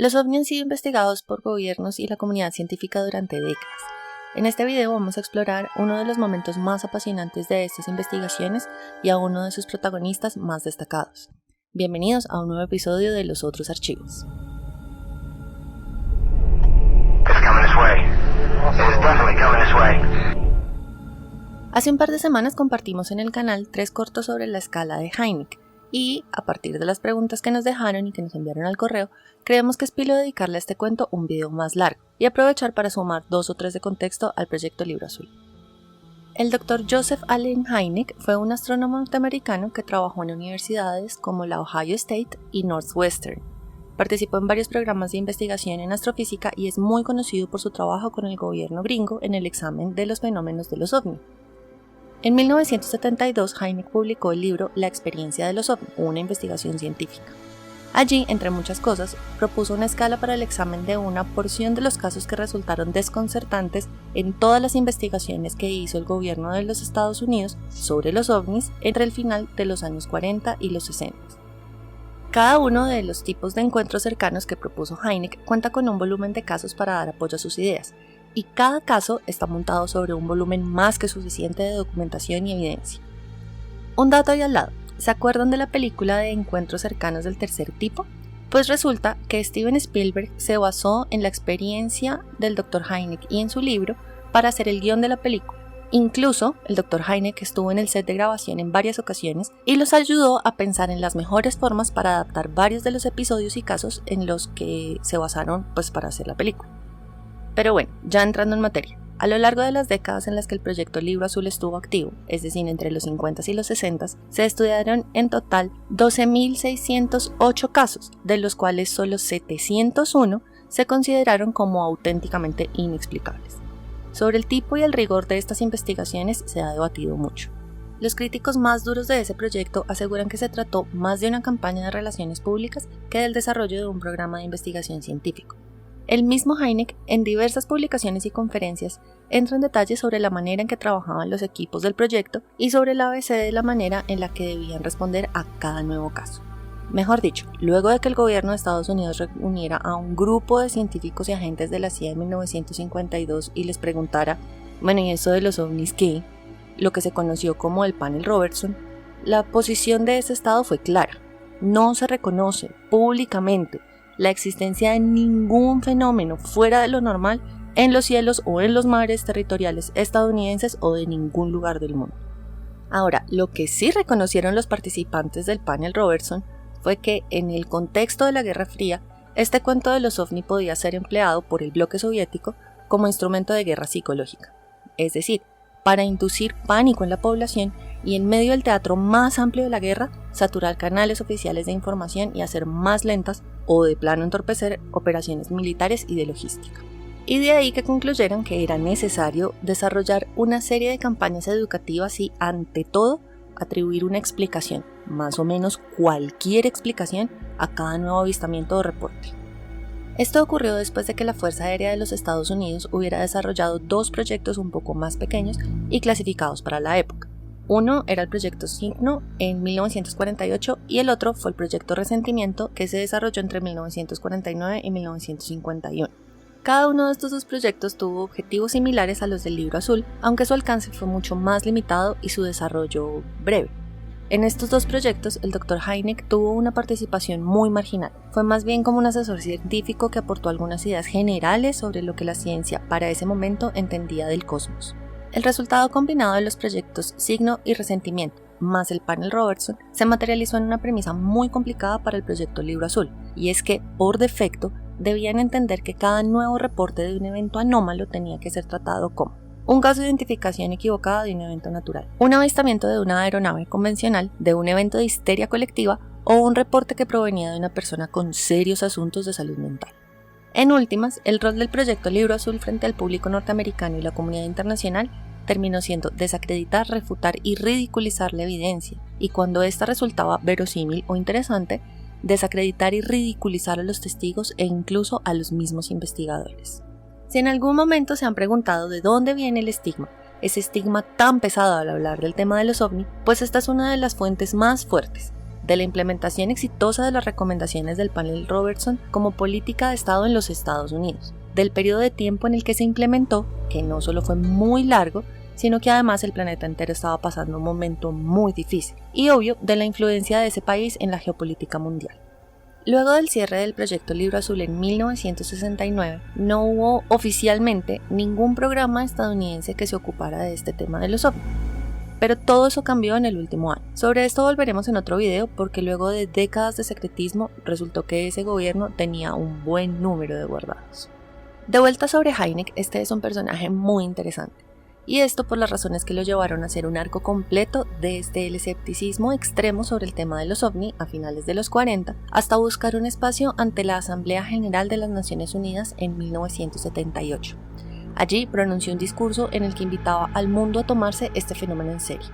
Los ovnis han sido investigados por gobiernos y la comunidad científica durante décadas. En este video vamos a explorar uno de los momentos más apasionantes de estas investigaciones y a uno de sus protagonistas más destacados. Bienvenidos a un nuevo episodio de Los Otros Archivos. Hace un par de semanas compartimos en el canal 3 cortos sobre la escala de Hynek y, a partir de las preguntas que nos dejaron y que nos enviaron al correo, creemos que es pilo dedicarle a este cuento un video más largo y aprovechar para sumar 2 o 3 de contexto al proyecto Libro Azul. El Dr. Joseph Allen Hynek fue un astrónomo norteamericano que trabajó en universidades como la Ohio State y Northwestern. Participó en varios programas de investigación en astrofísica y es muy conocido por su trabajo con el gobierno gringo en el examen de los fenómenos de los ovni. En 1972, Hynek publicó el libro La experiencia de los ovni, una investigación científica. Allí, entre muchas cosas, propuso una escala para el examen de una porción de los casos que resultaron desconcertantes en todas las investigaciones que hizo el gobierno de los Estados Unidos sobre los ovnis entre el final de los años 40 y los 60. Cada uno de los tipos de encuentros cercanos que propuso Hynek cuenta con un volumen de casos para dar apoyo a sus ideas, y cada caso está montado sobre un volumen más que suficiente de documentación y evidencia. Un dato ahí al lado, ¿se acuerdan de la película de encuentros cercanos del tercer tipo? Pues resulta que Steven Spielberg se basó en la experiencia del Dr. Hynek y en su libro para hacer el guión de la película. Incluso el Dr. Hynek estuvo en el set de grabación en varias ocasiones y los ayudó a pensar en las mejores formas para adaptar varios de los episodios y casos en los que se basaron para hacer la película. Pero bueno, ya entrando en materia, a lo largo de las décadas en las que el proyecto Libro Azul estuvo activo, es decir, entre los 50 y los 60, se estudiaron en total 12.608 casos, de los cuales solo 701 se consideraron como auténticamente inexplicables. Sobre el tipo y el rigor de estas investigaciones se ha debatido mucho. Los críticos más duros de ese proyecto aseguran que se trató más de una campaña de relaciones públicas que del desarrollo de un programa de investigación científico. El mismo Hynek, en diversas publicaciones y conferencias, entra en detalles sobre la manera en que trabajaban los equipos del proyecto y sobre el ABC de la manera en la que debían responder a cada nuevo caso. Mejor dicho, luego de que el gobierno de Estados Unidos reuniera a un grupo de científicos y agentes de la CIA en 1952 y les preguntara, ¿y eso de los ovnis qué? Lo que se conoció como el Panel Robertson, la posición de ese estado fue clara. No se reconoce públicamente la existencia de ningún fenómeno fuera de lo normal en los cielos o en los mares territoriales estadounidenses o de ningún lugar del mundo. Ahora, lo que sí reconocieron los participantes del Panel Robertson fue que en el contexto de la Guerra Fría, este cuento de los ovni podía ser empleado por el bloque soviético como instrumento de guerra psicológica, es decir, para inducir pánico en la población y en medio del teatro más amplio de la guerra, saturar canales oficiales de información y hacer más lentas o de plano entorpecer operaciones militares y de logística. Y de ahí que concluyeron que era necesario desarrollar una serie de campañas educativas y, ante todo, atribuir una explicación, más o menos cualquier explicación, a cada nuevo avistamiento o reporte. Esto ocurrió después de que la Fuerza Aérea de los Estados Unidos hubiera desarrollado 2 proyectos un poco más pequeños y clasificados para la época. Uno era el proyecto Signo en 1948 y el otro fue el proyecto Resentimiento, que se desarrolló entre 1949 y 1951. Cada uno de estos 2 proyectos tuvo objetivos similares a los del Libro Azul, aunque su alcance fue mucho más limitado y su desarrollo breve. En estos 2 proyectos, el Dr. Hynek tuvo una participación muy marginal. Fue más bien como un asesor científico que aportó algunas ideas generales sobre lo que la ciencia para ese momento entendía del cosmos. El resultado combinado de los proyectos Signo y Resentimiento, más el Panel Robertson, se materializó en una premisa muy complicada para el proyecto Libro Azul, y es que, por defecto, debían entender que cada nuevo reporte de un evento anómalo tenía que ser tratado como un caso de identificación equivocada de un evento natural, un avistamiento de una aeronave convencional, de un evento de histeria colectiva o un reporte que provenía de una persona con serios asuntos de salud mental. En últimas, el rol del proyecto Libro Azul frente al público norteamericano y la comunidad internacional terminó siendo desacreditar, refutar y ridiculizar la evidencia, y cuando ésta resultaba verosímil o interesante, desacreditar y ridiculizar a los testigos e incluso a los mismos investigadores. Si en algún momento se han preguntado de dónde viene el estigma, ese estigma tan pesado al hablar del tema de los ovni, pues esta es una de las fuentes más fuertes. de la implementación exitosa de las recomendaciones del panel Robertson como política de Estado en los Estados Unidos, del periodo de tiempo en el que se implementó, que no solo fue muy largo, sino que además el planeta entero estaba pasando un momento muy difícil, y obvio de la influencia de ese país en la geopolítica mundial. Luego del cierre del proyecto Libro Azul en 1969, no hubo oficialmente ningún programa estadounidense que se ocupara de este tema de los ovnis. Pero todo eso cambió en el último año. Sobre esto volveremos en otro video porque luego de décadas de secretismo resultó que ese gobierno tenía un buen número de guardados. De vuelta sobre Hynek, este es un personaje muy interesante. Y esto por las razones que lo llevaron a hacer un arco completo desde el escepticismo extremo sobre el tema de los ovni a finales de los 40 hasta buscar un espacio ante la Asamblea General de las Naciones Unidas en 1978. Allí pronunció un discurso en el que invitaba al mundo a tomarse este fenómeno en serio.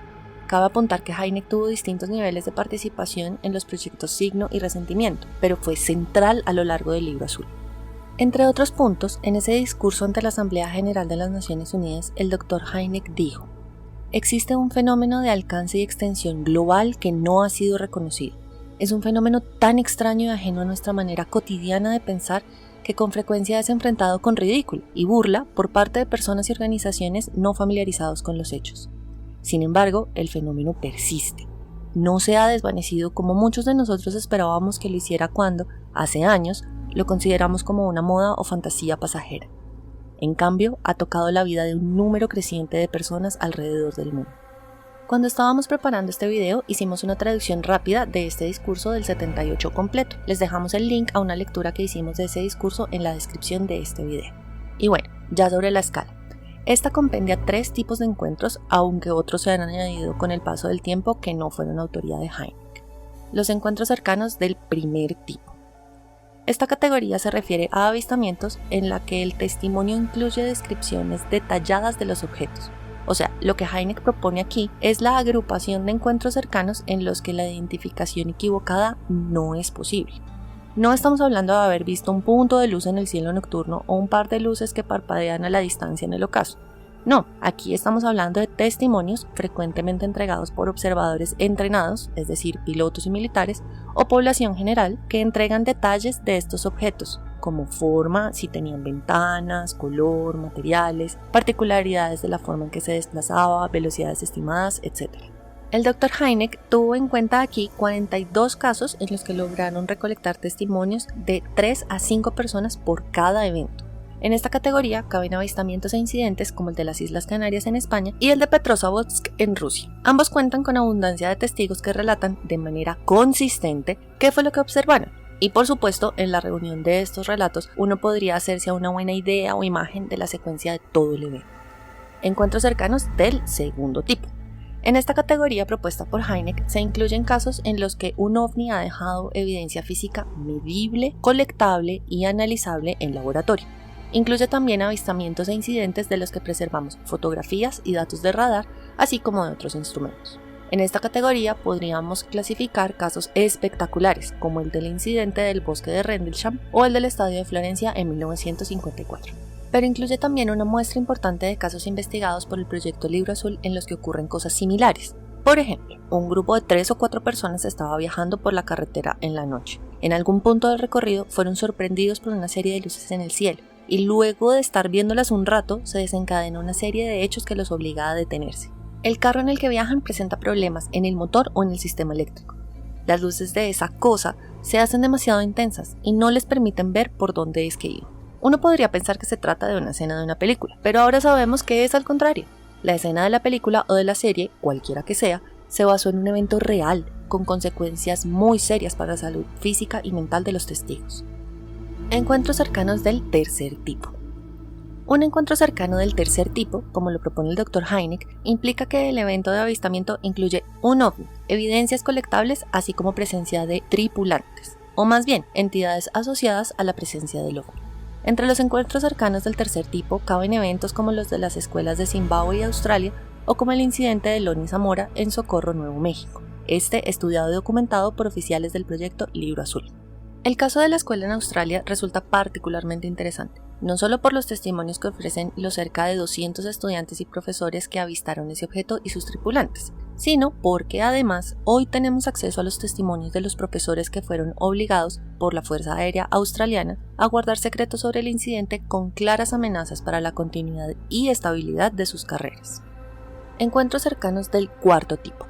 Cabe apuntar que Hynek tuvo distintos niveles de participación en los proyectos Signo y Resentimiento, pero fue central a lo largo del Libro Azul. Entre otros puntos, en ese discurso ante la Asamblea General de las Naciones Unidas, el Dr. Hynek dijo: existe un fenómeno de alcance y extensión global que no ha sido reconocido. Es un fenómeno tan extraño y ajeno a nuestra manera cotidiana de pensar que con frecuencia es enfrentado con ridículo y burla por parte de personas y organizaciones no familiarizados con los hechos. Sin embargo, el fenómeno persiste. No se ha desvanecido como muchos de nosotros esperábamos que lo hiciera cuando, hace años, lo consideramos como una moda o fantasía pasajera. En cambio, ha tocado la vida de un número creciente de personas alrededor del mundo. Cuando estábamos preparando este video, hicimos una traducción rápida de este discurso del 78 completo. Les dejamos el link a una lectura que hicimos de ese discurso en la descripción de este video. Y bueno, ya sobre la escala. Esta compendia 3 tipos de encuentros, aunque otros se han añadido con el paso del tiempo que no fueron autoría de Hynek. Los encuentros cercanos del primer tipo. Esta categoría se refiere a avistamientos en la que el testimonio incluye descripciones detalladas de los objetos. O sea, lo que Hynek propone aquí es la agrupación de encuentros cercanos en los que la identificación equivocada no es posible. No estamos hablando de haber visto un punto de luz en el cielo nocturno o un par de luces que parpadean a la distancia en el ocaso. No, aquí estamos hablando de testimonios frecuentemente entregados por observadores entrenados, es decir, pilotos y militares, o población general, que entregan detalles de estos objetos, como forma, si tenían ventanas, color, materiales, particularidades de la forma en que se desplazaba, velocidades estimadas, etc. El Dr. Hynek tuvo en cuenta aquí 42 casos en los que lograron recolectar testimonios de 3 a 5 personas por cada evento. En esta categoría caben avistamientos e incidentes como el de las Islas Canarias en España y el de Petrozavodsk en Rusia. Ambos cuentan con abundancia de testigos que relatan de manera consistente qué fue lo que observaron. Y por supuesto, en la reunión de estos relatos uno podría hacerse una buena idea o imagen de la secuencia de todo el evento. Encuentros cercanos del segundo tipo. En esta categoría propuesta por Hynek se incluyen casos en los que un ovni ha dejado evidencia física medible, colectable y analizable en laboratorio. Incluye también avistamientos e incidentes de los que preservamos fotografías y datos de radar, así como de otros instrumentos. En esta categoría podríamos clasificar casos espectaculares, como el del incidente del bosque de Rendlesham o el del estadio de Florencia en 1954. Pero incluye también una muestra importante de casos investigados por el proyecto Libro Azul en los que ocurren cosas similares. Por ejemplo, un grupo de 3 o 4 personas estaba viajando por la carretera en la noche. En algún punto del recorrido fueron sorprendidos por una serie de luces en el cielo, y luego de estar viéndolas un rato, se desencadenó una serie de hechos que los obliga a detenerse. El carro en el que viajan presenta problemas en el motor o en el sistema eléctrico. Las luces de esa cosa se hacen demasiado intensas y no les permiten ver por dónde es que iban. Uno podría pensar que se trata de una escena de una película, pero ahora sabemos que es al contrario. La escena de la película o de la serie, cualquiera que sea, se basó en un evento real, con consecuencias muy serias para la salud física y mental de los testigos. Encuentros cercanos del tercer tipo. Un encuentro cercano del tercer tipo, como lo propone el Dr. Hynek, implica que el evento de avistamiento incluye un ovni, evidencias colectables, así como presencia de tripulantes, o más bien, entidades asociadas a la presencia del ovni. Entre los encuentros cercanos del tercer tipo caben eventos como los de las escuelas de Zimbabue y Australia, o como el incidente de Lonnie Zamora en Socorro, Nuevo México, estudiado y documentado por oficiales del proyecto Libro Azul. El caso de la escuela en Australia resulta particularmente interesante, no solo por los testimonios que ofrecen los cerca de 200 estudiantes y profesores que avistaron ese objeto y sus tripulantes, sino porque además hoy tenemos acceso a los testimonios de los profesores que fueron obligados por la Fuerza Aérea Australiana a guardar secretos sobre el incidente con claras amenazas para la continuidad y estabilidad de sus carreras. Encuentros cercanos del cuarto tipo.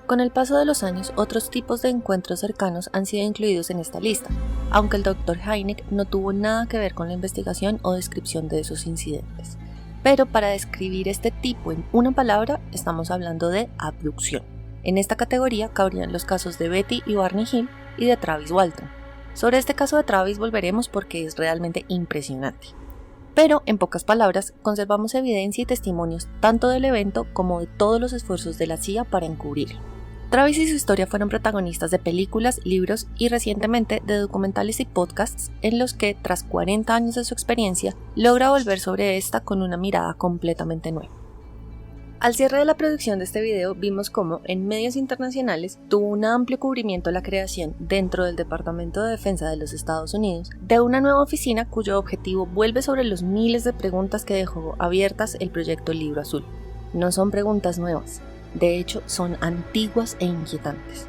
Con el paso de los años, otros tipos de encuentros cercanos han sido incluidos en esta lista, aunque el Dr. Hynek no tuvo nada que ver con la investigación o descripción de esos incidentes. Pero para describir este tipo en una palabra, estamos hablando de abducción. En esta categoría cabrían los casos de Betty y Barney Hill y de Travis Walton. Sobre este caso de Travis volveremos porque es realmente impresionante. Pero, en pocas palabras, conservamos evidencia y testimonios tanto del evento como de todos los esfuerzos de la CIA para encubrirlo. Travis y su historia fueron protagonistas de películas, libros y recientemente de documentales y podcasts en los que, tras 40 años de su experiencia, logra volver sobre esta con una mirada completamente nueva. Al cierre de la producción de este video vimos cómo, en medios internacionales, tuvo un amplio cubrimiento la creación, dentro del Departamento de Defensa de los Estados Unidos, de una nueva oficina cuyo objetivo vuelve sobre los miles de preguntas que dejó abiertas el proyecto Libro Azul. No son preguntas nuevas. De hecho, son antiguas e inquietantes.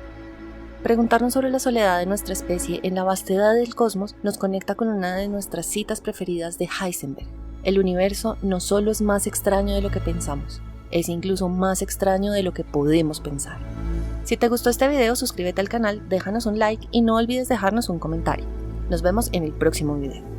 Preguntarnos sobre la soledad de nuestra especie en la vastedad del cosmos nos conecta con una de nuestras citas preferidas de Heisenberg. El universo no solo es más extraño de lo que pensamos, es incluso más extraño de lo que podemos pensar. Si te gustó este video, suscríbete al canal, déjanos un like y no olvides dejarnos un comentario. Nos vemos en el próximo video.